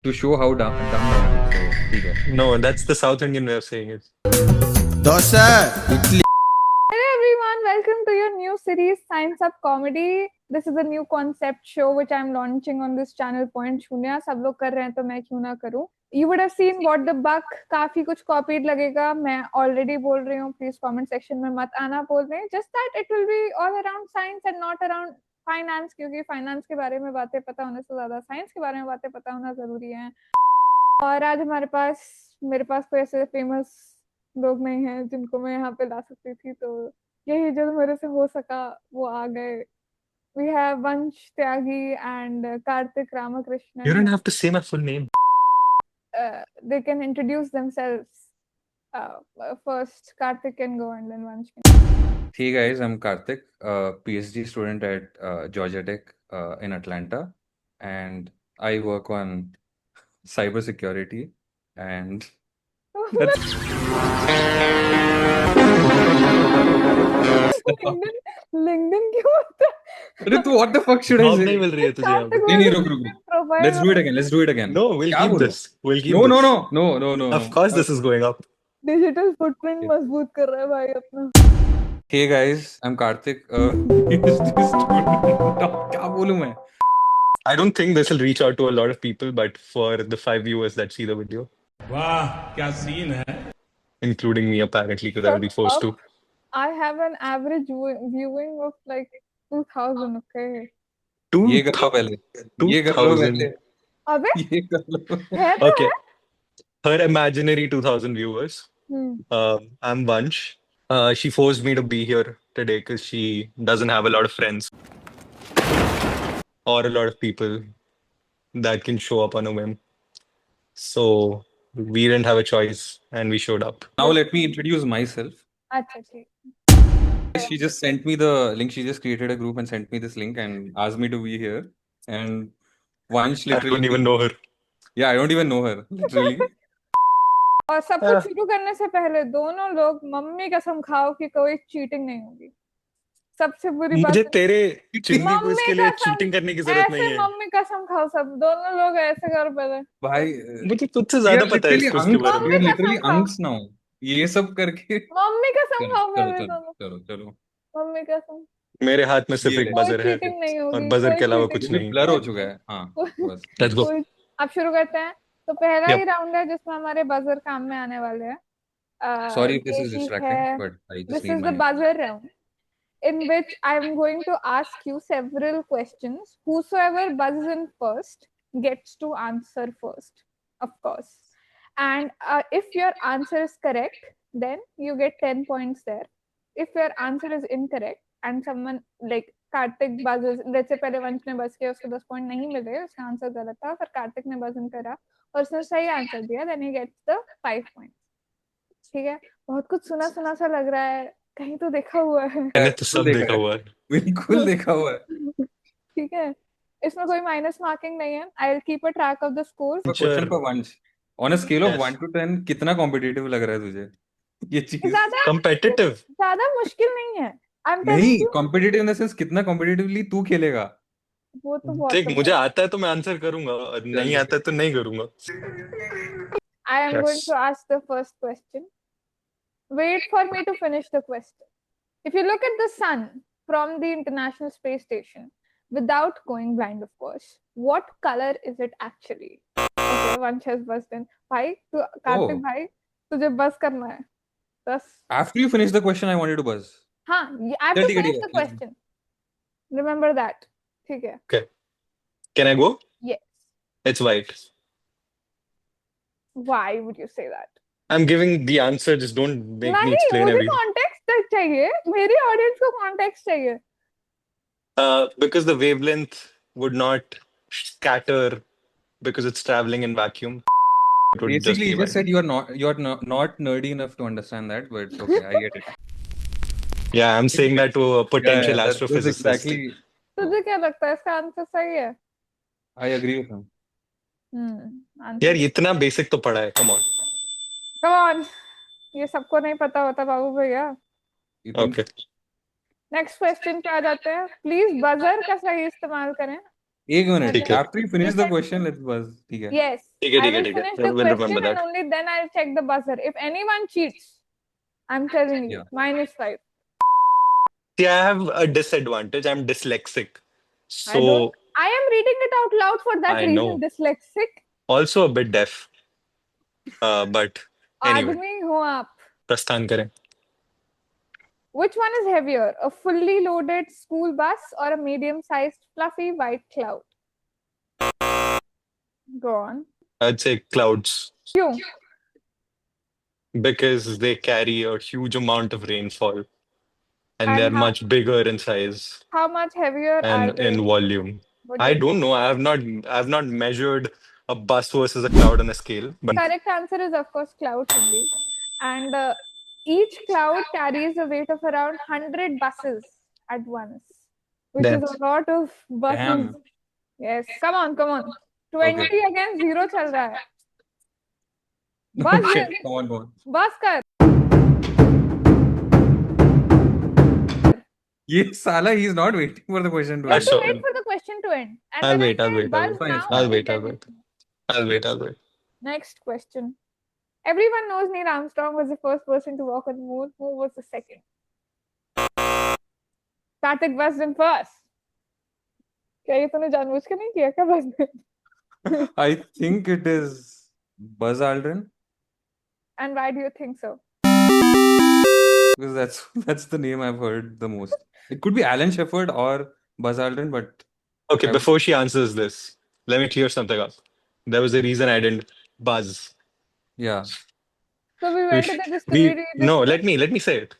to show how dumb I am. So ठीक है. No, that's the South Indian way of saying it. dosa, idli. Hello everyone, welcome to your new series Science Up Comedy. This is a new concept show which I'm launching on this channel Point Shunya. सब लोग कर रहे हैं तो मैं क्यों ना करूं. You would have seen What the Buck, काफी कुछ copied लगेगा. मैं already बोल रही हूँ, please comment section में मत आना बोलने. Just that it will be all around science and not around finance, क्योंकि finance के बारे में बातें पता होने से ज्यादा science के बारे में बातें पता होना जरूरी है. और आज मेरे पास कोई ऐसे फेमस लोग नहीं हैं जिनको मैं यहाँ पे ला सकती थी, तो यही जो मेरे से हो सका वो आ गए. We have Vansh Tyagi and Kartik Ramakrishnan. You don't have to say my full name. They can introduce themselves. First Karthik can go and then Vansh can. Hey guys, I'm Karthik, PhD student at Georgia Tech in Atlanta, and I work on cybersecurity. And that's LinkedIn क्यों होता है? अरे तो what the fuck should I Job say? नहीं मिल रही है तुझे अब. कार्तिक नहीं नहीं वाला रुक रुक रुक. profile Let's do it again. Let's do it again. No, we'll क्या keep बोलूं? this. We'll keep No this. no no no no no. Of course, this is going up. Digital footprint मजबूत कर रहा है भाई अपना. Hey guys, I'm Karthik. PhD student. क्या बोलूं मैं? I don't think this will reach out to a lot of people, but for the 5 viewers that see the video, वाह क्या सीन है. including me apparently, because I'll be forced to. I have an average viewing of like 2000. Okay. ये कर लो पहले. ये कर लो 2000. पहले. अबे ये कर लो. है तो Okay. है. Her imaginary 2000 viewers. I'm Vansh. She forced me to be here today because she doesn't have a lot of friends or a lot of people that can show up on a whim. So we didn't have a choice and we showed up. Now let me introduce myself. अच्छा ठीक. She just sent me the link. She just created a group and sent me this link and asked me to be here. And Vansh I literally. don't even know her. Yeah, I don't even know her. Literally. और सब कुछ शुरू करने से पहले दोनों लोग mummy कसम खाओ कि कोई चीटिंग नहीं होगी. सबसे बुरी बात मुझे है, तेरे चिंगी को मम्मी इसके लिए कसम, चीटिंग करने की जरूरत नहीं ऐसे है. मम्मी कसम खाओ सब दोनों लोग ऐसे करो पहले. भाई मुझे तुझसे we ज्यादा are पता है literally इसको इसके unks. बारे We में. are literally कसम खाओ. unks now. ये सब करके. मम्मी कसम चलो खाओ चलो पहले चलो दोनों. चलो चलो. मम्मी कसम. मेरे हाथ में सिर्फ ये एक ले. कोई बजर है चीटिंग नहीं और होगी. बजर कोई के अलावा cheating- कुछ ये नहीं. ब्लर हो चुका है. हाँ बस. Let's go. अब शुरू करते हैं. तो पहला Yep. ही राउंड है जिसमें हमारे बजर काम में आने वाले हैं. Sorry if this ये is ही distracting, है. but I just This need is the my. buzzer round, in which I'm going to ask you several questions. Whosoever buzzes in first gets to answer first, of course. And if your answer is correct, then you get 10 points there. If your answer is incorrect and someone like Karthik buzzes, let's say पहले वंश ने बज किया, उसको 10 point नहीं मिले, उसका answer गलत था, फिर कार्तिक ने बज इन करा और उसने सही आंसर दिया, then he gets the 5 points. ठीक है. बहुत कुछ सुना सुना सा लग रहा है, कहीं तो देखा हुआ है. मैंने तो सब देखा हुआ है. बिल्कुल देखा हुआ है. ठीक है. इसमें कोई माइनस मार्किंग नहीं है. I will keep a track of the scores. Question for वंश. On a scale of Yes. 1 to 10, कितना कॉम्पिटिटिव लग रहा है तुझे ये चीज? Competitive. ज्यादा मुश्किल नहीं है. I'm नहीं, telling you, competitive in the sense कितना कॉम्पिटिटिवली तू खेलेगा. वो तो बहुत देख, मुझे आता है तो मैं आंसर करूंगा और नहीं आता है तो नहीं करूंगा. I am going Yes. to ask the first question. Wait for me to finish the question. If you look at the sun from the International Space Station, without going blind, of course, what color is it actually? Okay, Vansh has buzzed in. भाई, तू Kartik Oh. भाई, तुझे बस करना है. 10. After you finish the question, I wanted to buzz. हाँ, I have चल to ठीक है, finish ठीक the है. question. Remember that. ठीक है. Can I go? Yes. It's white. Why would you say that? I'm giving the answer. Just don't make me नहीं, explain मुझे everything. context चाहिए. मेरी audience को context चाहिए. Because the wavelength would not scatter because it's traveling in vacuum. It would Basically, be you just white. said you're not nerdy enough to understand that, but okay, I get it. Yeah, I'm saying that to a potential Yeah, that's astrophysicist. exactly. तुझे क्या लगता है इसका answer सही है? I agree with him. यार इतना basic तो पढ़ा है. Come on. Come on. ये सबको नहीं पता होता बाबू भैया. You think? Okay. Next question पे आ जाते हैं. प्लीज बजर का सही इस्तेमाल करें. एक minute. ठीक है After you finish the question, let's buzz. ठीक है. Yes, ठीक है I ठीक है will ठीक है finish the we'll question remember and that. only then I'll check the buzzer. If anyone cheats, I'm telling you, Yeah. -5. See, I have a disadvantage. I'm dyslexic, I don't. so I am reading it out loud for that I reason. know. Dyslexic. Also a bit deaf. But anyway, आदमी हो आप. प्रस्थान करें. Which one is heavier, a fully loaded school bus or a medium-sized fluffy white cloud? Go on. I'd say clouds क्यों? because they carry a huge amount of rainfall and And they're much bigger in size how much heavier are and they? in volume. What do I you don't know. I've not measured a bus versus a cloud on a scale, but Correct answer is of course clouds only. And each cloud carries a weight of around 100 buses at once, which Damn. is a lot of buses. Damn. Yes, come on. 20 Okay. against 0 चल रहा है. बस Okay. Come on. बस कर. ये साला, he's not waiting for the question to You have end. to saw- wait for the question to end. And I'll when wait, I I'll say wait, buzz Fine, now, fine. I'll wait, then I'll you- wait. I'll wait. Next question. Everyone knows Neil Armstrong was the first person to walk on the moon. Who was the second? Karthik buzzed in first. क्या ये तूने जानबूझ के नहीं किया क्या buzz? I think it is Buzz Aldrin, And why do you think so? because that's the name I've heard the most. It could be Alan Shepard or Buzz Aldrin, but Okay, I would- before she answers this, let me clear something up. There was a reason I didn't buzz. yeah. So we We, went to the sh- distillery. we no, let me say it.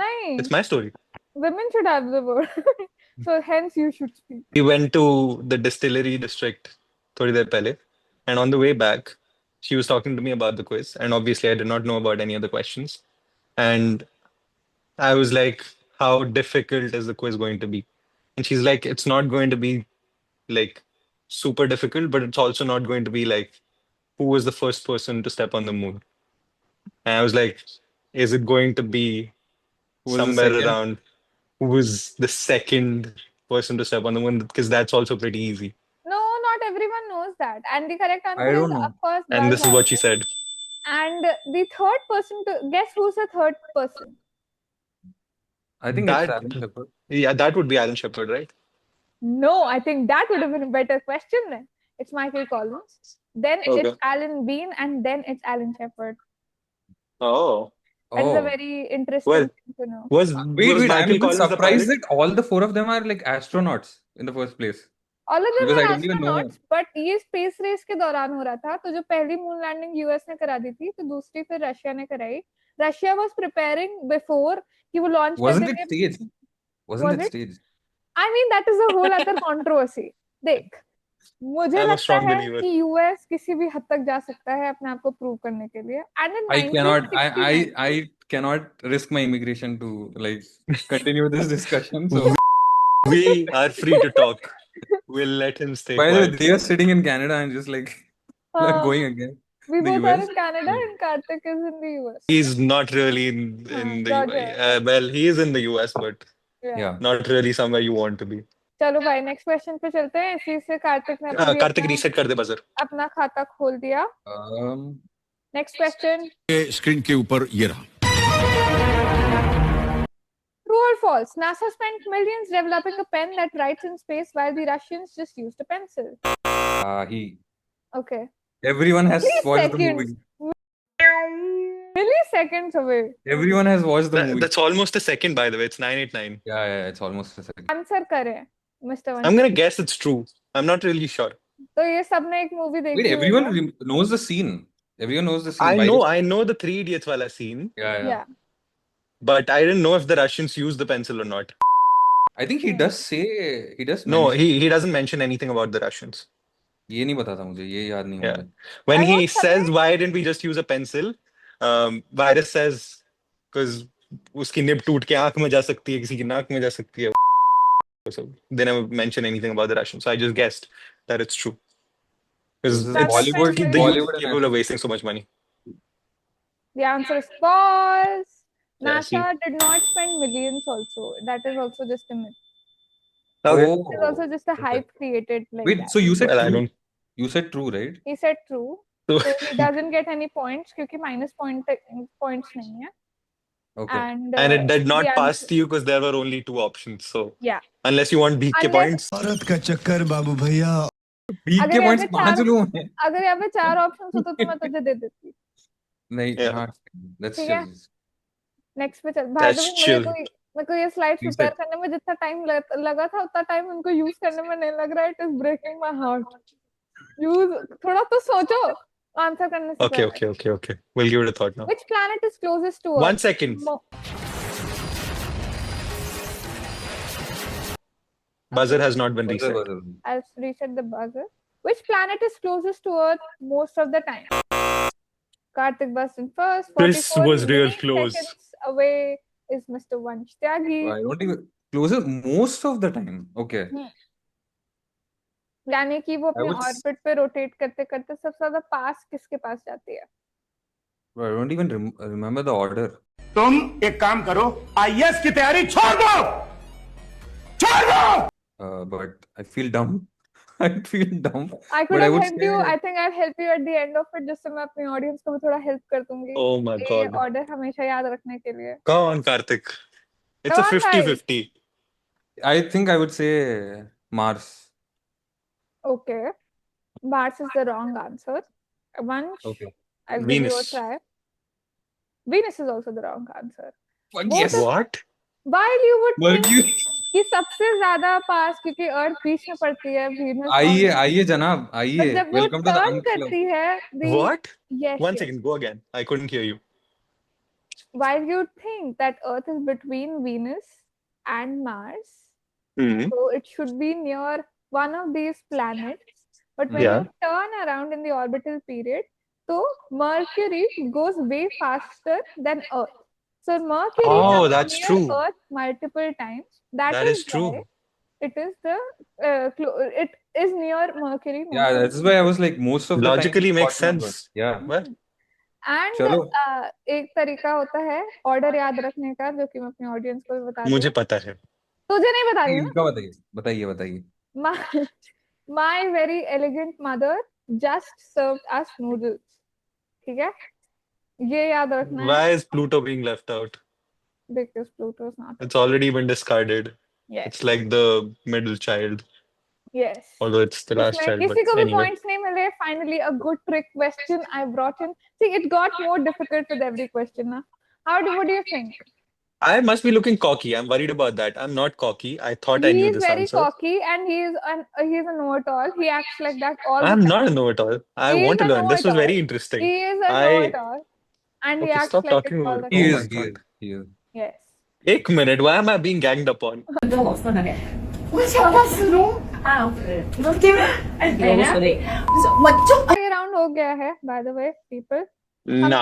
नहीं, It's my story. women should have the word. So hence you should speak. We went to the distillery district थोड़ी देर पहले, and on the way back, she was talking to me about the quiz, and obviously I did not know about any of the questions, and I was like, "How difficult is the quiz going to be?" And she's like, "It's not going to be like super difficult, but it's also not going to be like who was the first person to step on the moon." And I was like, "Is it going to be Who was the somewhere second? around who was the second person to step on the moon? Because that's also pretty easy." No, not everyone knows that. And the correct answer I is, don't know. of course, And Buzz this is what she Aldrin. said. And the third person to guess who's the third person? I think it's That- Alan Shepard. Yeah, that would be Alan Shepard, right? No, I think that would have been a better question then. It's Michael Collins. Then Okay. it's Alan Bean, and then it's Alan Shepard. Oh. That is a Oh. very interesting Well, thing to know. Was Wait, was I'm Michael even Collins the surprised pilot? that all the four of them are like astronauts in the first place. All of them Because are I don't even know. astronauts, but ये space race के दौरान हो रहा था. तो जो पहली moon landing US ने करा दी थी, तो दूसरी फिर रशिया ने कराई. रशिया was preparing before कि वो launch कर Wasn't it देंगे. staged? Wasn't Was it it? staged? I mean, that is a whole other controversy. देख, मुझे I'm a लगता strong है believer. कि यूएस किसी भी हद तक जा सकता है अपने आप को प्रूव करने के लिए. And in I cannot 1969, I cannot risk my immigration to like continue this discussion. So We are free to talk. We'll let him stay by the way, quiet. they are sitting in Canada and just like going again. we the both are US? in Canada and Karthik is in the US. He's not really in the Georgia. well, he is in the US, but Yeah. not really somewhere you want to be. चलो भाई next question पे चलते हैं. इसी से कार्तिक ने अभी Kartik reset कर दे बजर. अपना खाता खोल दिया. Next question. स्क्रीन के ऊपर ये रहा. True or false? NASA spent millions developing a pen that writes in space while the Russians just used a pencil. Okay. Everyone has 3 watched the seconds. movie. Milliseconds away. Everyone has watched the movie. That's almost a second, by the way. It's 989. Yeah, it's almost a second. Answer करें mister I'm gonna guess it's true. I'm not really sure. तो ये सबने एक movie देखी Wait, होगी everyone ना? knows the scene. Everyone knows the scene. I know the Three Idiots wala scene, Yeah. Yeah. but I didn't know if the Russians used the pencil or not. I think he does say he does. No, mention- he doesn't mention anything about the Russians. ये नहीं पता था मुझे, ये याद नहीं Yeah. मुझे. When I he watched says, something- "Why didn't we just use a pencil?" Virus says, "Because उसकी निब टूट के आंख में जा सकती है, किसी की नाक में जा सकती है." So they never mention anything about the Russians. So I just guessed that it's true. Because This is That's Bollywood, the the Bollywood and people are wasting so much money. The answer is false. Yeah, NASA did not spend millions also. That is also just a myth. Okay. It's also just a okay. hype created like Wait, that. so you said Well, I true? don't. You said true, right? He said true, So, so he doesn't get any points क्योंकि points नहीं है. Okay. And and it did the not pass answer, to you because there were only 2 options. So, yeah, unless you want BK Unless- points, औरत का चक्कर बाबू भैया beak अगर के यहाँ पॉइंट्स पे 5 चार लोग हैं अगर यहाँ पे 4 ऑप्शंस होते तो मैं तुझे दे देती. नहीं Yeah. हाँ let's ठीक है. chill. नेक्स्ट पे चल. By the That's way chill. मेरे को ये स्लाइड Please प्रिपेयर say- करने में जितना टाइम लगा था उतना टाइम उनको यूज करने में नहीं लग रहा है. It is breaking my heart. यूज थोड़ा तो सोचो आंसर करने से Okay, पहले. okay. We'll give it a thought now. Which planet is closest to 1 Earth? second. Buzzer has not been Buzzer, reset. buzzer. I'll reset the buzzer. Which planet is closest to Earth most of the time? Karthik Baston first. This 44 was real milliseconds close. away is Mr. Vansh Tyagi. I don't even closer most of the time. Okay. यानी कि वो अपने I would s- orbit पे rotate करते करते सबसे ज्यादा पास किसके पास जाती है? I don't even remember the order. तुम एक काम करो, आईएएस की तैयारी छोड़ दो, छोड़ दो. But I feel dumb. I feel dumb. I could But I have would helped you. say- I think I'll help you at the end of it जिससे मैं अपनी ऑडियंस को भी थोड़ा हेल्प कर दूंगी. Oh my ये god. ऑर्डर हमेशा याद रखने के लिए. Come on, Karthik. It's Come a on, guys. 50-50. I think I would say Mars. Okay. Mars is the wrong answer. Vansh, Okay. I'll give you a Venus. try. Venus is also the wrong answer. Fuck Both yes. of- What? While you would think Mercury. कि सबसे ज्यादा पास क्योंकि अर्थ बीच में पड़ती है, Venus आइए जनाब पर आइए. जब वो Welcome to the turn Ant Club. करती है What? yes, 1 yes. second, go again. I couldn't hear you. While you think that Earth is between Venus and Mars, Hmm. so it should be near one of these planets, but when Yeah. you turn around in the orbital period, so Mercury goes way faster than Earth. So Mercury Oh, comes that's near true. Earth multiple times. That is true. why it is the it is near Mercury. most Yeah, of the that's why I was like most of the time. Logically makes spot number. sense. Yeah. Well, And चलो. एक तरीका होता है order याद रखने का जो कि मैं अपनी ऑडियंस को भी बता रही मुझे हूँ. पता है. तुझे नहीं बता रही हूँ इनका बताइए. My very elegant mother just served us noodles. ठीक है, ये याद रखना है. Why is Pluto being left out? Because Pluto is not. It's already been discarded. Yes. It's like the middle child, Yes. although it's the last इसमें child. किसी But को भी anyway. points नहीं मिले. Finally, a good trick question I brought in. See, it got more difficult with every question. Na? What do you think? I must be looking cocky. I'm worried about that. I'm not cocky. I thought I He knew is this very answer. cocky and he's a know-it-all. He acts like that all the I'm time. not a know-it-all. I He want is to a learn. This was know-it-all. very interesting. He is a I- know-it-all. And he Okay, acts stop like talking it all about the He Oh time. my is. God. He is. Yes. 1 minute. Why am I being ganged upon? 我说那个，我想到石龙啊，我对吧？哎，我说的，我就 ये round हो गया है by the way people. No.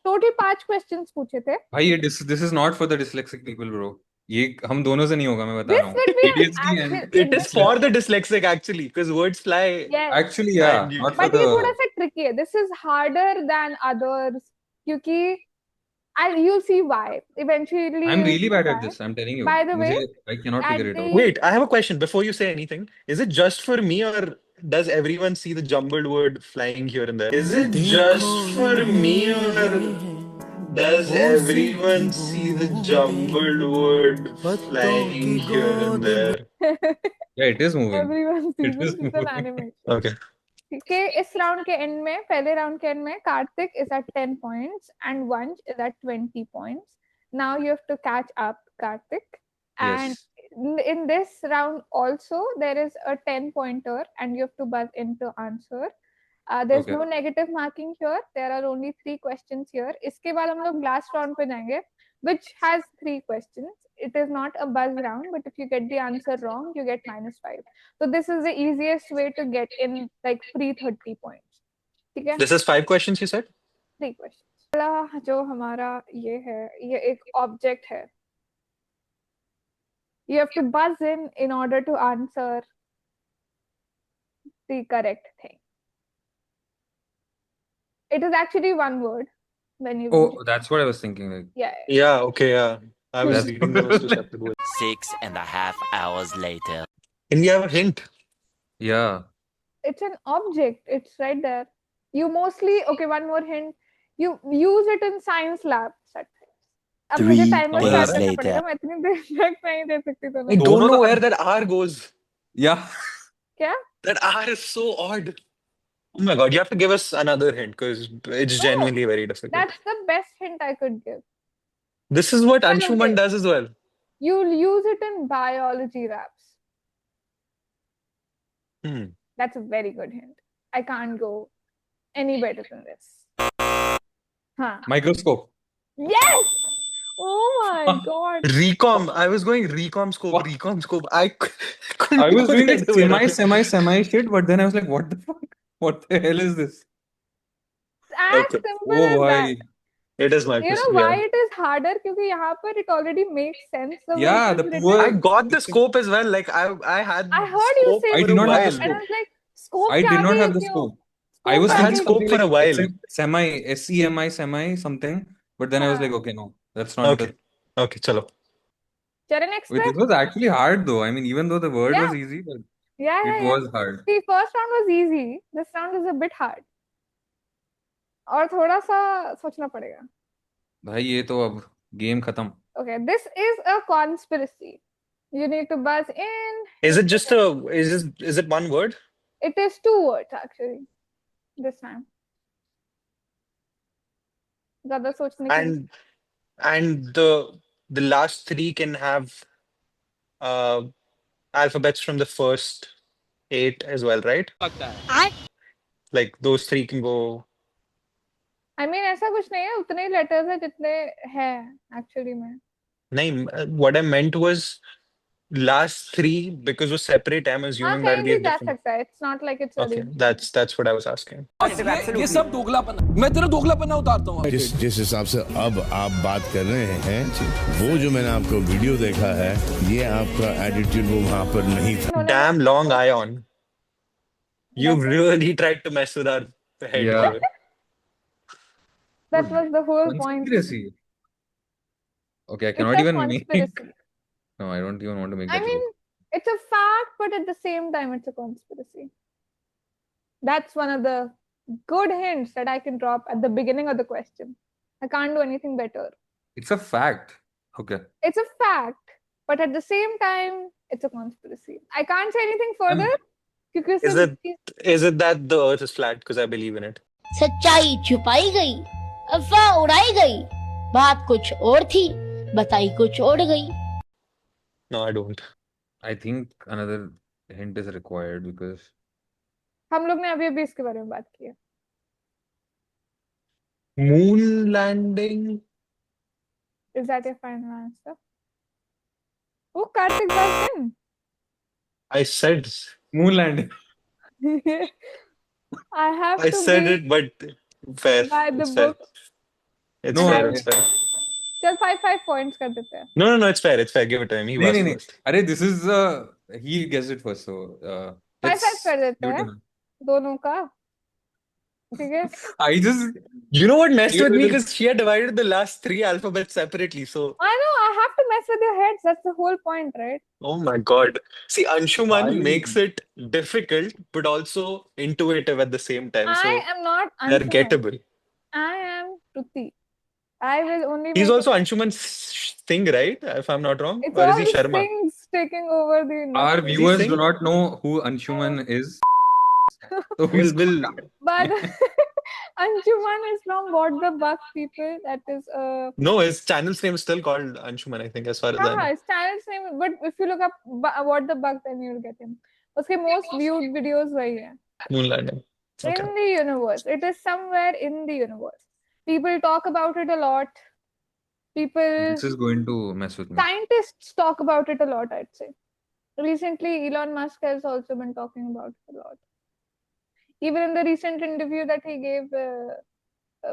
Total 5 questions पूछे थे. भाई ये this is not for the dyslexic people, bro. ये हम दोनों से नहीं होगा मैं बता This रहा हूँ. will be an ADHD and actual- It is for the dyslexic actually, because words fly. Yes. actually yeah, And you- not for But ये the. थोड़ा सा tricky है. This is harder than others क्योंकि you'll see why. Eventually I'm you'll really see bad why. at this. I'm telling you. By the way, I cannot at figure it out. the- Wait, I have a question before you say anything. Is it just for me or does everyone see the jumbled word flying here and there? Is it just for me or does everyone see the jumbled word flying here and there? Yeah, it is moving. Everyone sees It is it. It's an moving. animation. Okay. के इस round के and में पहले round के and में Kartik is at 10 points and Vansh is at 20 points. Now you have to catch up, Karthik. And Yes. in this round also there is a 10 pointer and you have to buzz in to answer. There's Okay. no negative marking here. There are only 3 questions here. इसके बाद हम लोग last round पे जाएंगे, which has 3 questions. It is not a buzz round, but if you get the answer wrong, you get -5. So this is the easiest way to get in like free 30 points. ठीक है? This is 5 questions you said? 3 questions. पहला जो हमारा ये है, ये एक object है. You have to buzz in order to answer the correct thing. It is actually one word when you Oh, that's what I was thinking. Like, yeah. Yeah, okay, yeah. I was That's reading those two separate words. 6.5 hours later. Can we have a hint? Yeah. It's an object. It's right there. You mostly, okay, one more hint. You use it in science labs at times. अब मुझे 3 timer days start करना later. पड़ेगा. मैं इतनी देर तक नहीं दे सकती I तुम्हें. don't know where that R goes. Yeah. क्या? That R is so odd. Oh my God, you have to give us another hint because it's No, genuinely very difficult. that's the best hint I could give. This is what Well, Anshuman okay. does as well. You'll use it in biology labs. Hmm. That's a very good hint. I can't go any better than this. Huh. Microscope. Yes! Oh my God. Recom. I was going recom scope, What? recom scope. I couldn't I was go doing the like other way around. semi shit, but then I was like, what the fuck? What the hell is this? It's as Okay. simple Oh as that. boy. It is You know Microsoft. why Yeah. it is harder? Because यहाँ पर it already makes sense the way Yeah, it the is written. poor. I got the scope as well. Like I had I heard you scope say I for did a not have the while. and I scope. was like, scope I के did not आगे have the क्यों? scope. I Scope was के I had thinking आगे scope something for like a while. semi, semi something, but then I was हाँ. like, okay, no, that's not Okay. the. Okay, chalo. Charan Wait, Express? this was actually hard though. I mean, even though the word Yeah. was easy, but Yeah, it yeah, yeah. was hard. See, first round was easy. This round is a bit hard. और थोड़ा सा सोचना पड़ेगा. भाई ये तो अब game खत्म. Okay, this is a conspiracy. You need to buzz in. Is it just is it one word? It is 2 words actually. This time. ज़्यादा सोचने की. And the last three can have alphabets from the first 8 as well, right? Like those three can go. I mean ऐसा कुछ नहीं है. उतने ही letters है जितने हैं actually में. No, what I meant was last three because was separate. I'm हाँ assuming कहीं that'll be भी a जा different. सकता है. It's not like it's a Okay, region. that's what I was asking. ये सब दोगलापन मैं तेरा दोगलापन उतारता हूँ जिस हिसाब से अब आप बात कर रहे हैं वो जो मैंने आपको वीडियो देखा है ये आपका एटीट्यूड वो वहां पर नहीं था. उन्होंने Damn long ion. You've really tried to mess with our head Yeah. here. that was the whole point. Conspiracy. Okay, I It's cannot a even make. conspiracy. No, I don't even want to make I that mean, joke. it's a fact, but at the same time, it's a conspiracy. That's one of the good hints that I can drop at the beginning of the question. I can't do anything better. It's a fact. Okay. It's a fact, but at the same time, it's a conspiracy. I can't say anything further because Is it that the earth is flat? Because I believe in it. सच्चाई छुपाई गई, अफवाह उड़ाई गई, बात कुछ और थी, बताई कुछ और गई. No, I don't. I think another hint is required because हम लोग ने अभी इसके बारे में बात की है. Moon landing. Is that your final answer? Oh, Karthik Bhasin. I said moon landing. I have I to said be it, but fair. by the It's fair. book. It's No, fair. I- It's fair. चल 5 points कर देते हैं. No, it's fair. It's fair. Give it to him. He was नहीं. first. अरे this is he guessed it first, so 5 let's कर देते give it हैं to him. दोनों का. ठीक है. I just You know what messed You with me? will- Because she had divided the last 3 alphabets separately. So, I know, I have to mess with your heads. That's the whole point, right? oh my God. See, Anshuman I- makes it difficult, but also intuitive at the same time. So, I am not they're Anshuman. gettable. I am Shruti. I will only He's make also Anshuman's thing, right? If I'm not wrong. it's Or is all he these Sharma? things taking over the our industry. viewers saying- do not know who Anshuman is. So Will But Anshuman is from What the Buck people. That is No, his channel's name is still called Anshuman, I think, as far as I know. his channel's name. But if you look up What the Buck, then you'll get him. उसके most viewed videos वही है. Moon landing. Okay. In the universe. It is somewhere in the universe. People talk about it a lot. People, this is going to mess with me. scientists talk about it a lot, I'd say. Recently, Elon Musk has also been talking about it a lot. Even in the recent interview that he gave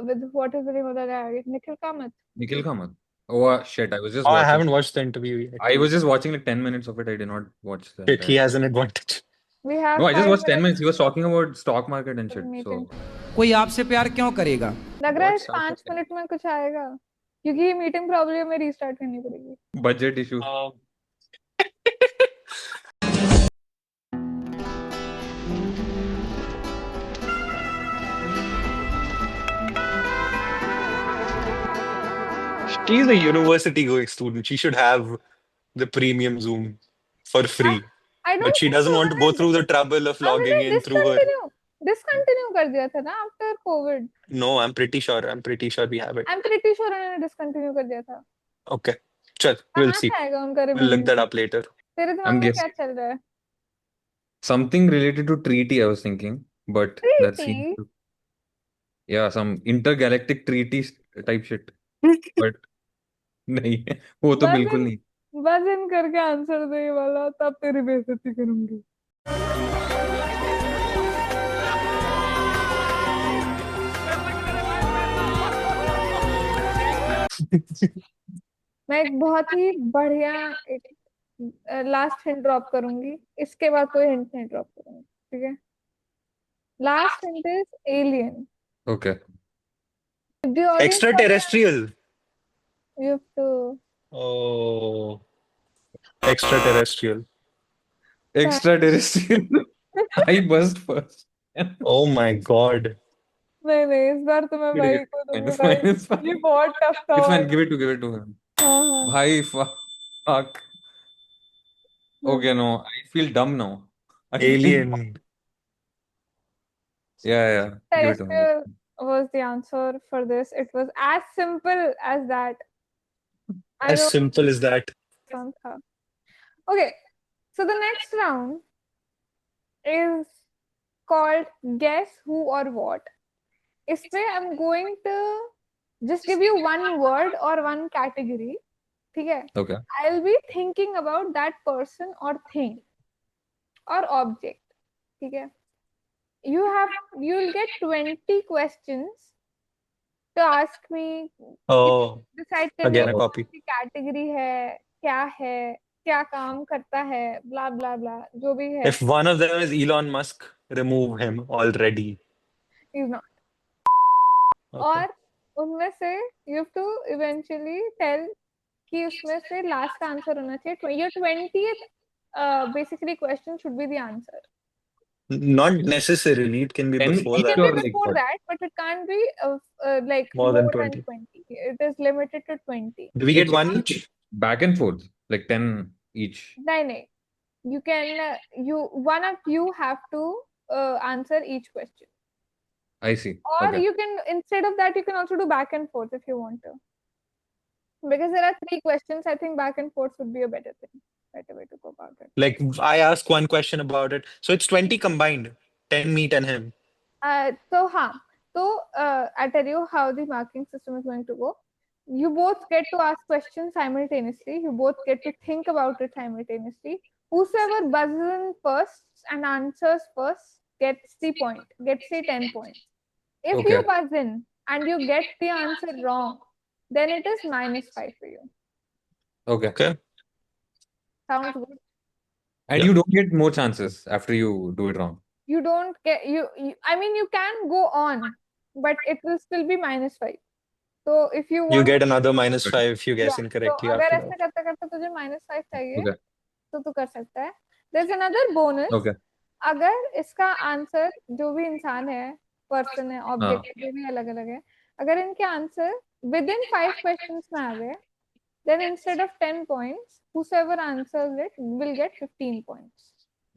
with what is the name of that guy? Nikhil Kamath. Nikhil Kamath. Oh shit! I was just Oh, I watching. haven't watched the interview yet. I was just watching like 10 minutes of it. I did not watch that. Shit, he has an advantage. We have No, I just 5 watched 10 minutes. He was talking about stock market and for shit. meeting. So कोई आपसे प्यार क्यों करेगा लग रहा है What's up 5 with minute में कुछ आएगा क्योंकि ये मीटिंग प्रॉब्लम हमें रीस्टार्ट करनी पड़ेगी. Budget issue. She's a university going student. She should have the premium Zoom for free. I don't But she think doesn't so. want to go through the trouble of logging in through her. Discontinue कर दिया था ना after Covid. No, I'm pretty sure we have it. I am pretty sure उन्होंने discontinue कर दिया था. Okay. Chal, we'll कहाँ see. से आएगा उनका We'll look revenue? that up later. तेरे दिमाग I'm में क्या guessing चल रहा है? something related to treaty, I was thinking, but that seems Treaty? to, yeah, some intergalactic treaty type shit. But नहीं, वो तो बिल्कुल नहीं. बस इन करके आंसर दे ये वाला, तब तेरी बेइज्जती करूंगी. मैं एक बहुत ही बढ़िया एक लास्ट हिंट ड्रॉप करूंगी. इसके बाद कोई हिंट नहीं ड्रॉप करूंगी. ठीक है? Last hint is alien. Okay. The audience Extraterrestrial. you have to Oh. Extraterrestrial. Extraterrestrial. I buzzed first. Oh my God. नहीं इस बार तो मैं Good, भाई good. को Fine, दूंगी it's fine, भाई. it's fine. ये बहुत टफ था. It's fine. Give it to him. हाँ. Bhai, fuck. Okay, no. I feel dumb now. I feel Alien. Yeah. Give it to him. Terrestrial was the answer for this. It was as simple as that. I As don't simple as that. know. Okay, so the next round is called Guess Who or What. इसमें I'm going to just give you one word or one category. ठीक है? Okay. I'll be thinking about that person or thing or object. ठीक है? You'll get 20 questions to ask me. Oh, Decide again करने a को copy. कौन सी category है, क्या काम करता है, blah blah blah, जो भी है. If one of them is Elon Musk, remove him already. He's not. Okay. और उनमें से you have to eventually tell कि उसमें से last answer होना चाहिए. Your 20th basically question should be the answer. Not necessarily. It can be 10 before each that. It can or be like before what? that, but it can't be like More than 20. 20. It is limited to 20. Do we get one each? Back and forth, like 10 each. नहीं. You can one of you have to answer each question. I see. Or Okay. you can, instead of that, you can also do back and forth if you want to. Because there are 3 questions, I think back and forth would be a better way to go about it. Like I ask one question about it. So it's 20 combined. 10 me, 10 him. So I'll tell you how the marking system is going to go. You both get to ask questions simultaneously. You both get to think about it simultaneously. Whosoever buzzes in first and answers first gets the 10 points. If you Okay. buzz in and you get the answer wrong, then it is -5 for you. Okay. Okay. Sounds good. And Yeah. you don't get more chances after you do it wrong. You don't get I mean you can go on, but it will still be -5. So if you You want, get another -5 if you guess yeah, incorrectly तो अगर after ऐसा that. करते करते तुझे -5 चाहिए Okay. तो तू कर सकता है. There's another bonus. Okay. अगर इसका आंसर जो भी इंसान है, पर्सन है, ऑब्जेक्ट जो भी अलग अलग है, अगर इनके आंसर within 5 questions में आ गए, then instead of 10 points, whosoever answers it will get 15 points.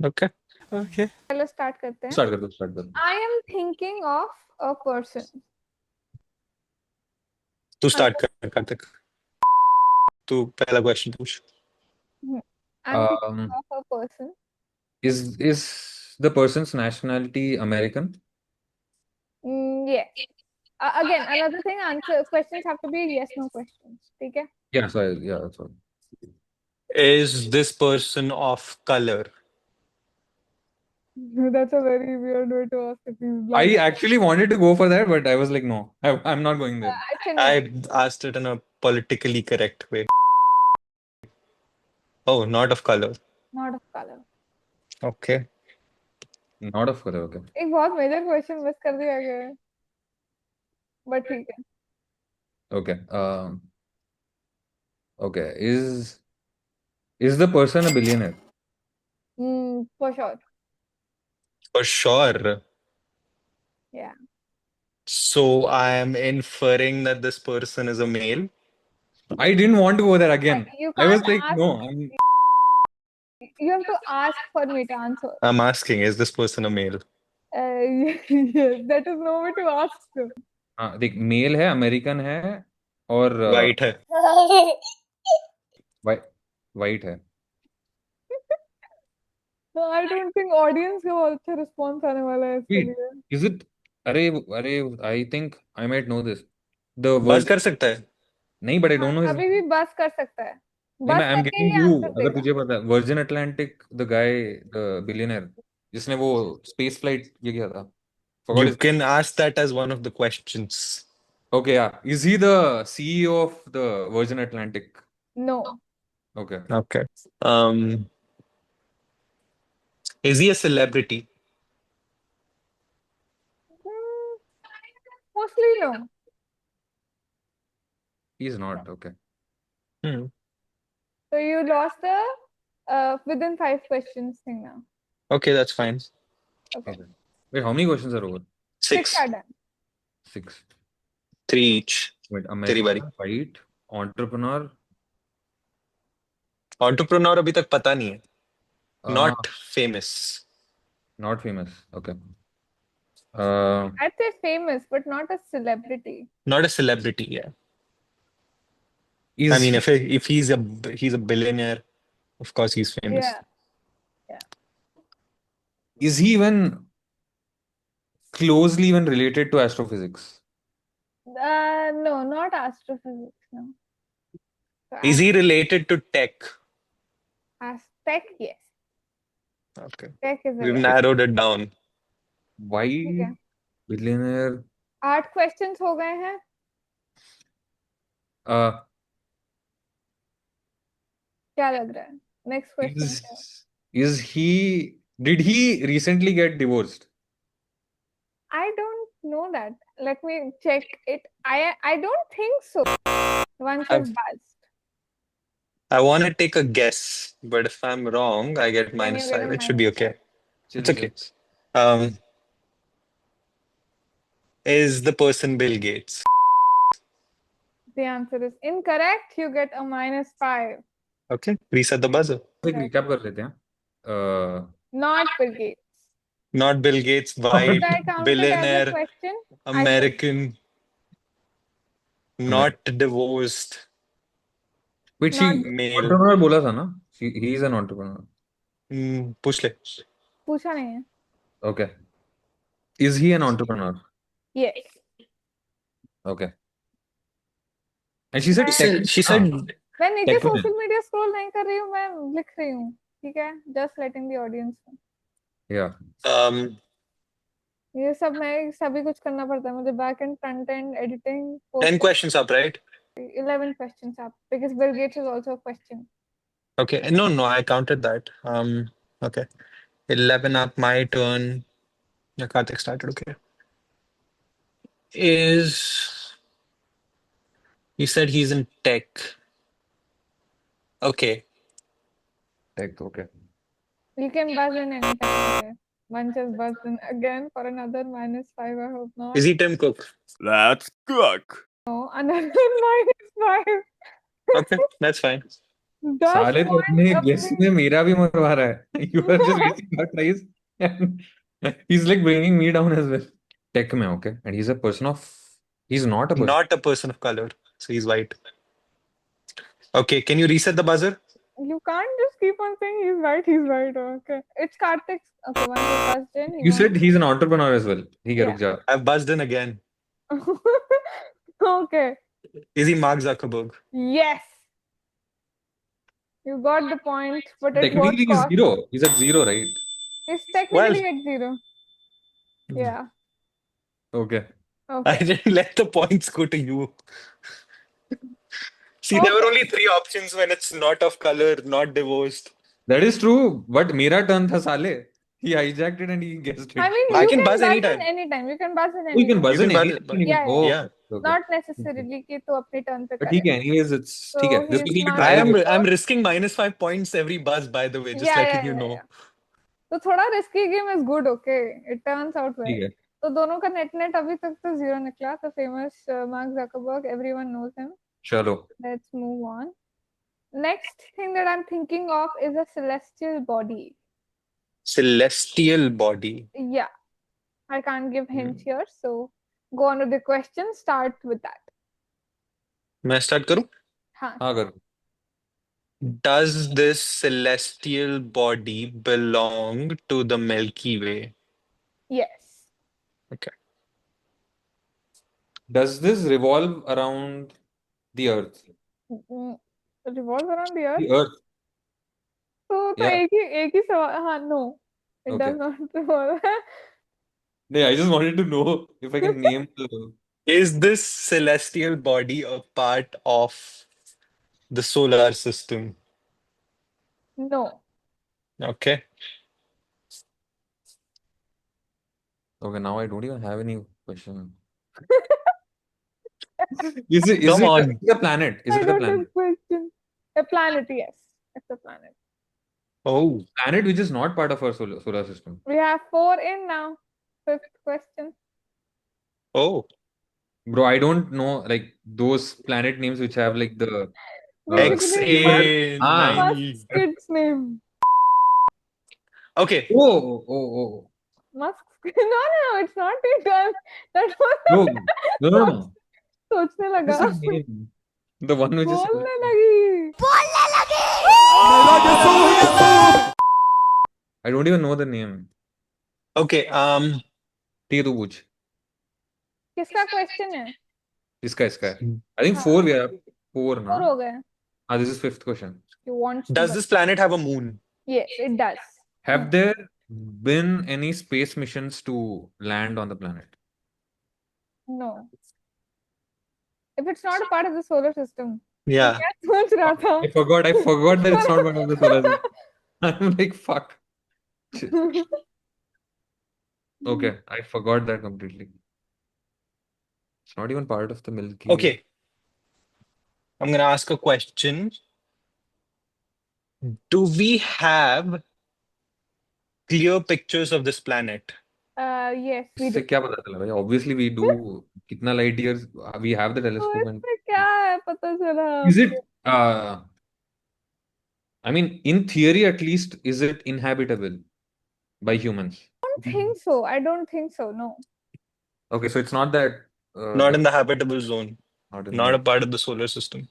Okay. चलो स्टार्ट करते हैं. Start कर दो. I am thinking of a person. तू start कर कार्तिक. तू पहला question पूछ. I'm thinking of a person. Is the person's nationality American? Yes. Again, another thing, questions have to be yes/no questions. ठीक है? Yeah, that's all. Is this person of color? That's a very weird way to ask if he's I black. actually wanted to go for that, but I was like, no, I'm not going there. Actually, no. I asked it in a politically correct way. Oh, not of color. Not of color. Okay. Not of color, okay. एक बहुत major question miss कर दिया गया है. But ठीक है. Okay. Okay. Is the person a billionaire? For sure. For sure. Yeah. So I am inferring that this person is a male. I didn't want to go there again. You I was can't like, ask. no. You have to ask for me to answer. I'm asking, is this person a male? Yes, that is no way to ask. हाँ देख mail है American है और White है. White है. No, I don't think audience का बहुत अच्छा response आने वाला है इसके Wait, लिए. is it? अरे अरे I think I might know this. The बस virgin. कर सकता है. नहीं but I don't know his अभी भी बस कर सकता है. नहीं बस मैं I'm करके giving ही you आंसर अगर देगा. तुझे पता है Virgin Atlantic the guy the billionaire जिसने वो space flight ये किया था. Forgot You his. can ask that as one of the questions. Okay, yeah. Is he the CEO of the Virgin Atlantic? No. Okay. Okay. Is he a celebrity? Mostly no. He's not. Okay. Hmm. So you lost the within 5 questions thing now. Okay, that's fine. Okay. Okay. Wait, how many questions are over? 6 6. are done. 6. 3 each. Wait, तेरी बारी. American, white, entrepreneur. Entrepreneur अभी तक पता नहीं है. Not Ah, famous. not famous. Okay. I'd say famous, but not a celebrity. Not a celebrity, yeah. Is I mean, if he's a billionaire, of course he's famous. Yeah. is he even closely even related to astrophysics? No, not astrophysics. No. So Is he related to tech? tech, yes. Okay. Tech is a We've yes. narrowed it down. White ठीक है. billionaire. 8 questions हो गए हैं. Uh, क्या लग रहा है? Next question. is he? Did he recently get divorced? I don't know that. Let me check it. I don't think so. Once I've- is buzzed. I want to take a guess, but if I'm wrong, I get Then you get a -5. It should be minus okay. Chill, It's okay. Is the person Bill Gates? The answer is incorrect. You get a -5. Okay, reset the buzzer. एक recap कर लेते हैं. Not Bill Gates. Not Bill Gates, white, Should I count it as a billionaire, question? American, not divorced, Wait, she male. entrepreneur बोला था ना? He is an entrepreneur. पूछ ले. पूछा नहीं है. Okay. Is he an entrepreneur? Yes. Okay. And she said tech. She said मैं नीचे Tech में. सोशल मीडिया स्क्रॉल नहीं कर रही हूँ. मैं लिख रही हूँ. ठीक है? Just letting the audience know. Yeah. ये सब मैं सभी कुछ करना पड़ता है मुझे. Back end, front end, editing. 10 questions up, right? 11 questions up because Bill Gates is also a question. Okay. No, I counted that. Okay. 11 up, my turn. Yeah, Karthik started, okay. You said he's in tech. Okay. Tech. Okay. You can buzz in anytime. Okay. One just buzzed in again for another -5. I hope not. Is he Tim Cook? Let's cook. No, another -5. Okay, that's fine. 10 साले तो points अपने अपने- guess में मेरा भी मरवा रहा है. You are just wasting your tries. And he's like bringing me down as well. Tech में okay. And he's a person of. He's not a person. Not a person of color, so he's white. Okay, can you reset the buzzer? You can't just keep on saying he's white. Okay. It's Karthik's. Okay, one who buzzed in. You said he's an entrepreneur as well. ठीक है Yeah. रुक जा. I've buzzed in again. Okay. Is he Mark Zuckerberg? Yes. You got the point, but at what Technically he's cost? 0. He's at 0, right? He's technically at 0. Yeah. Okay. I Okay. didn't let the points go to you. See, there were only 3 options when it's not of color, not divorced. That is true. But मेरा turn था साले. He hijacked it and he guessed it. I mean, I you can can buzz buzz anytime. in anytime. You can buzz in Oh, you can anytime. buzz You in can any. buzz- Yeah, Oh, Yeah. Okay. Not necessarily कि तो अपने turn पे But करे. ठीक है, anyways, it's So ठीक है. This he's will be a marked trial game. I'm risking -5 points every buzz, by the way, just Yeah, letting yeah, you yeah, know. yeah. तो थोड़ा risky game is good, okay? It turns out well. ठीक है. तो दोनों का net अभी तक तो 0 निकला. The famous Mark Zuckerberg, everyone knows him. चलो. Let's move on. Next thing that I'm thinking of is a celestial body. Celestial body. Yeah, I can't give hints here, so go on with the question. Start with that. मैं start करूं? हाँ. हाँ कर. Does this celestial body belong to the Milky Way? Yes. Okay. Does this revolve around the Earth? Revolve around the Earth. The Earth. तो Yeah. एक ही सवाल. हाँ, no, it Okay. does not revolve. Yeah, I just wanted to know if I can name the. Is this celestial body a part of the solar system? No. Okay. Okay, now I don't even have any question. Is it Come on. a planet? Is I it a don't planet? have question. A planet, yes. It's a planet. Oh, Planet which is not part of our solar system. We have 4 in now. 5th question. oh. Bro, I don't know like those planet names which have like the Basically, XA90. Musk's name. Okay. Oh. Musk's. No, it's not it. That was No, no. सोचने What is लगा. his name? The one which is. बोलने लगी. I don't even know the name. Okay. ठीक है तू पूछ. किसका question है? इसका है. I think 4 we have 4 4 ना. हो गए. This is 5th question. You want to Does know. this planet have a moon? Yes, it does. Have there been any space missions to land on the planet? No. If it's not a part of the solar system. Yeah. क्या सोच रहा था? I forgot that it's not part of the solar system. I'm like, fuck. Shit. Okay, I forgot that completely. It's not even part of the Milky Way. Okay. I'm gonna ask a question. Do we have clear pictures of this planet? Yes, we इससे do. क्या पता चला भाई? Obviously we do. कितना light years we have the तो telescope and इससे क्या है पता चला? is it I mean in theory at least is it inhabitable by humans? I don't think so. No. Okay, so it's not that Not in the habitable zone. not in Not the- a part of the solar system.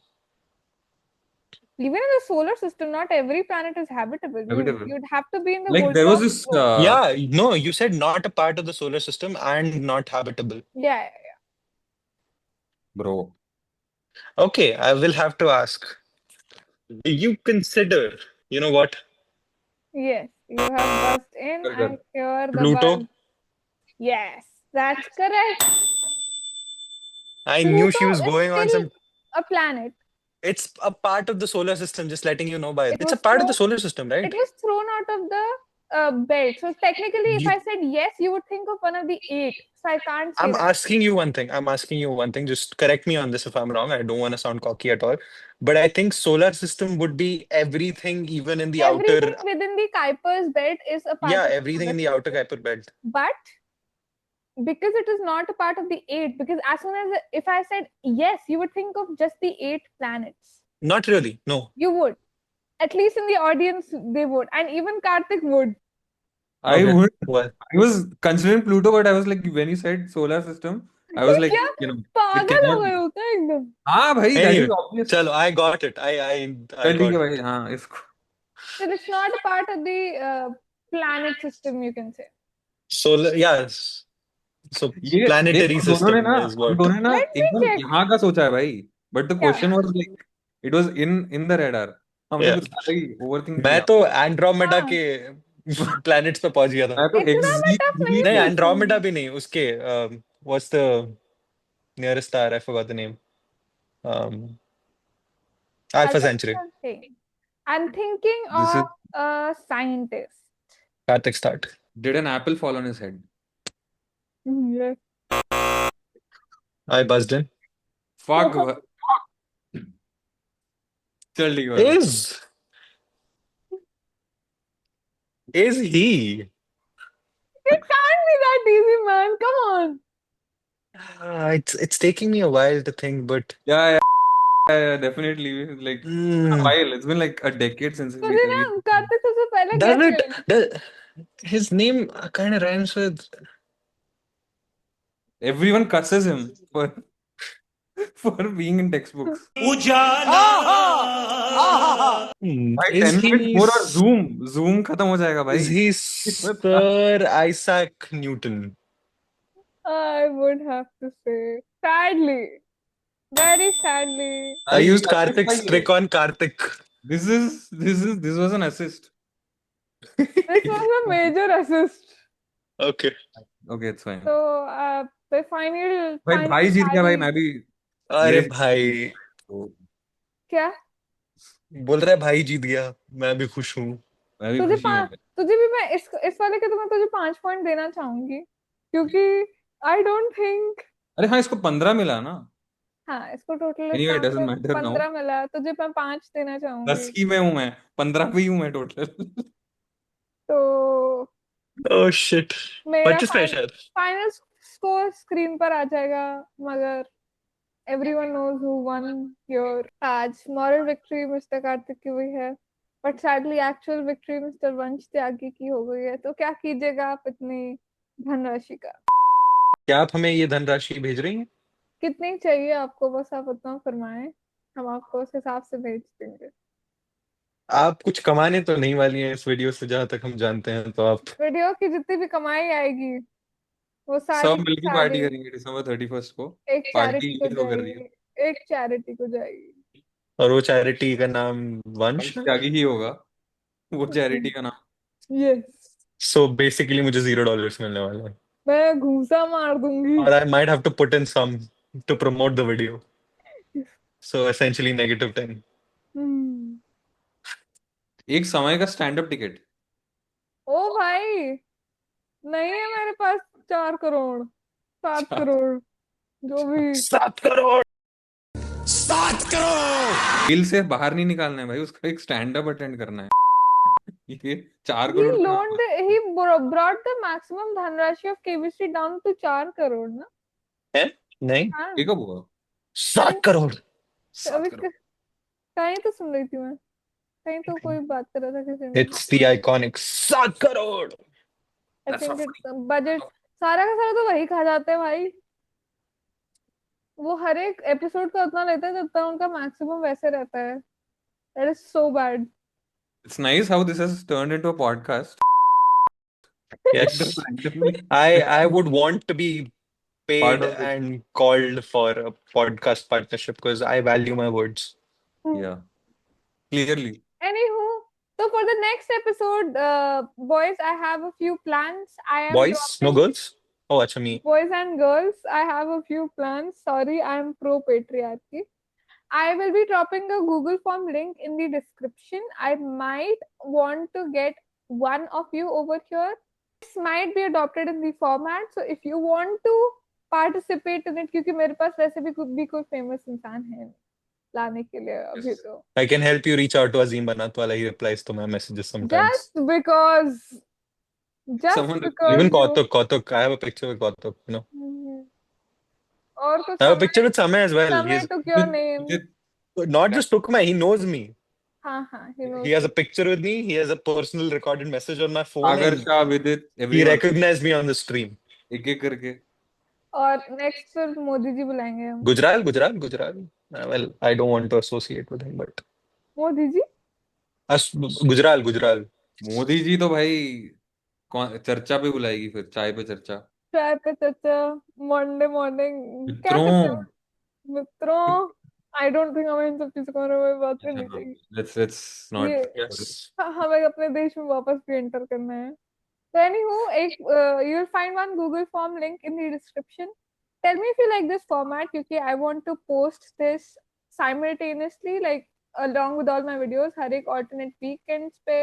Even in the solar system, not every planet is habitable. Habitable. You'd have to be in the like there was Goldilocks this zone. Yeah, no, you said not a part of the solar system and not habitable. Yeah. bro. Okay, I will have to ask. Do you consider, you know what? Yes, you have buzzed in. Very good. I hear the Pluto? buzz. Yes, that's correct. I knew she Pluto was is going on still some. a planet. It's a part of the solar system, just letting you know by It it's a was part of the thrown- solar system, right? It was thrown out of the belt. So technically, if You- I said yes, you would think of one of the 8. So I can't say I'm that. asking you one thing. I'm asking you one thing. Just correct me on this if I'm wrong. I don't want to sound cocky at all. But I think solar system would be everything, even in the Everything outer. within the Kuiper's belt is a part Yeah, of everything in the solar outer Kuiper belt. but because it is not a part of the 8, because as soon as if I said yes, you would think of just the 8 planets. Not really. No. You would, at least in the audience, they would, and even Karthik would. I Okay. would. Well, I was considering Pluto, but I was like, when you said solar system, I was like, क्या you know, पागल cannot हो be. गए हो क्या एकदम? हाँ भाई, that Anyway, is obvious. chalo, I got it. I चल ठीक got है it. भाई, हाँ इसको. So it's not a part of the planet system, you can say. Solar, yes. So ये planetary देख, दोनों system ने ना is what. दोनों ने ना Let me एकदम check. यहाँ का सोचा है भाई. But the क्या? question was like, it was in the radar. हमने Yeah. कुछ ज़्यादा ही overthink मैं किया. तो Andromeda हाँ. के planets पे पहुंच गया था. मैं तो इतना मैं tough नहीं नहीं, पूछूंगी. Andromeda भी नहीं. उसके what's the nearest star? I forgot the name. Alpha Centauri. I'm thinking This is- of a scientist. Karthik start. Did an apple fall on his head? Yes. I buzzed in. Fuck. चल ठीक है बता। Is he? It can't be that easy, man. Come on. It's taking me a while to think, but Yeah, definitely. Like a hmm, while. It's been like a decade since we तुझे ना we Kartik सबसे पहले does guess it? करना. His name kind of rhymes with. everyone cusses him for being in textbooks. भाई Is 10 minutes he? more और Zoom खत्म हो जाएगा Is भाई. he Sir Isaac Newton? I would have to say, sadly, very sadly. I अरे used ये assist Karthik's भाई है. trick on Karthik. This was an assist. This was a major assist. Okay. Okay, it's fine. So, the final भाई जीत गया भाई. tally. मैं भी अरे मेरे भाई क्या? बोल रहा है भाई जीत गया मैं भी खुश हूँ. मैं भी तुझे खुशी हूँ. तुझे भी मैं इस वाले के तो मैं तुझे 5 पॉइंट देना चाहूंगी क्योंकि आई डोंट थिंक. अरे हाँ इसको 15 मिला ना. हाँ, इसको total Anyway, it doesn't matter now. 15 मिला. तुझे मैं 5 देना 10 चाहूंगी. की मैं हूँ मैं. 15 पे ही हूँ मैं टोटल. तो Oh shit. मेरा Purchase pressure. Final score screen पर आ जाएगा मगर everyone knows who won here. आज moral victory मिस्टर कार्तिक की हुई है but sadly actual victory mister वंश त्यागी की हो गई है. तो क्या कीजिएगा आप इतनी धनराशि का? क्या आप हमें ये धनराशि भेज रही हैं? कितनी चाहिए आपको, बस आप उतना फरमाएं, हम आपको उस हिसाब से भेज देंगे. आप कुछ कमाने तो नहीं वाली हैं इस वीडियो से जहां तक हम जानते हैं तो आप. वीडियो की जितनी भी कमाई आएगी वो सारी सब की मिलके पार्टी सारी करेंगे December 31st को. एक पार्टी चैरिटी को ये तो कर रही जाएगी. है. एक चैरिटी को जाएगी. और वो चैरिटी का नाम वंश है. त्यागी ही होगा वो चैरिटी का नाम. यस. सो बेसिकली मुझे $0 मिलने वाला है. मैं घूसा मार दूंगी. और I might have to put in some to promote the video. So essentially -10. एक समय का स्टैंड अप टिकट. ओ भाई, नहीं है मेरे पास 4 करोड़ 7 करोड़ जो भी. 7 करोड़. दिल से बाहर नहीं निकालना है भाई. उसका एक स्टैंड अप अटेंड करना है. ये 4 He करोड़ का loaned, he brought the maximum धनराशि of KBC down to 4 crore ना. है नहीं हाँ, ये कब हुआ? 7 करोड़. अभी कहीं तो सुन रही थी मैं, कहीं तो कोई बात कर रहा था किसी ने. It's the iconic 7 crore. I think it's budget सारा का सारा तो वही खा जाते हैं भाई. वो हर एक एपिसोड का उतना लेते हैं जितना उनका मैक्सिमम वैसे रहता है. That is so bad. It's nice how this has turned into a podcast. Yes. Randomly. I would want to be Part paid of it. and called for a podcast partnership because I value my words. Yeah. Clearly. Anywho, so for the next episode, boys, I have a few plans. I am Boys, no dropping- girls? Oh, acha me. Boys and girls, I have a few plans. Sorry, I am pro patriarchy. I will be dropping a Google form link in the description. I might want to get one of you over here. This might be adopted in the format. So if you want to participate in it, क्योंकि मेरे पास वैसे भी कोई famous इंसान है नहीं लाने के लिए अभी तो. I can help you reach out to Azim Banatwala. He replies to my messages sometimes. Just because. Someone- Even you- Kautuk. I have a picture with Kautuk, you know. Mhm. और कुछ I have a picture with Samay as well. Samay took your name. Not just took my, he knows me. हाँ, he knows. He has a picture with me. He has a personal recorded message on my phone. Sagar and Shah, Vidit, He everyone. recognized me on the stream. एक-एक करके. और next फिर मोदी जी बुलाएंगे हम. Gujral. Well, I don't want to associate with him, but Modi ji. Gujral. Modi ji तो भाई चर्चा पे बुलाएगी फिर. चाय पे चर्चा. चाय पे चर्चा. Monday morning. क्या मित्रों. करते हो? मित्रों. आई डोंट थिंक हमें इन सब चीजों के बारे में बात करनी चाहिए. Let's not. Yes. हमें अपने देश में वापस भी एंटर करना है. So anywho, you'll find one Google form link in the description. Tell me if you like this format because I want to post this simultaneously, like along with all my videos, हर एक alternate weekends पे,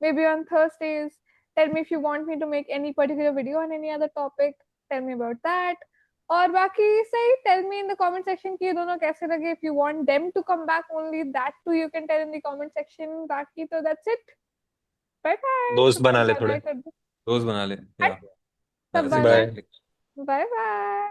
maybe on Thursdays. Tell me if you want me to make any particular video on any other topic. Tell me about that. और बाकी सही, tell me in the comment section कि ये दोनों कैसे लगे. If you want them to come back only, that too you can tell in the comment section. बाकी तो दैट्स इट. Bye bye. दोस्त बना ले थोड़े. दोस्त बना ले. सब Yeah. Bye bye. Bye. Bye bye.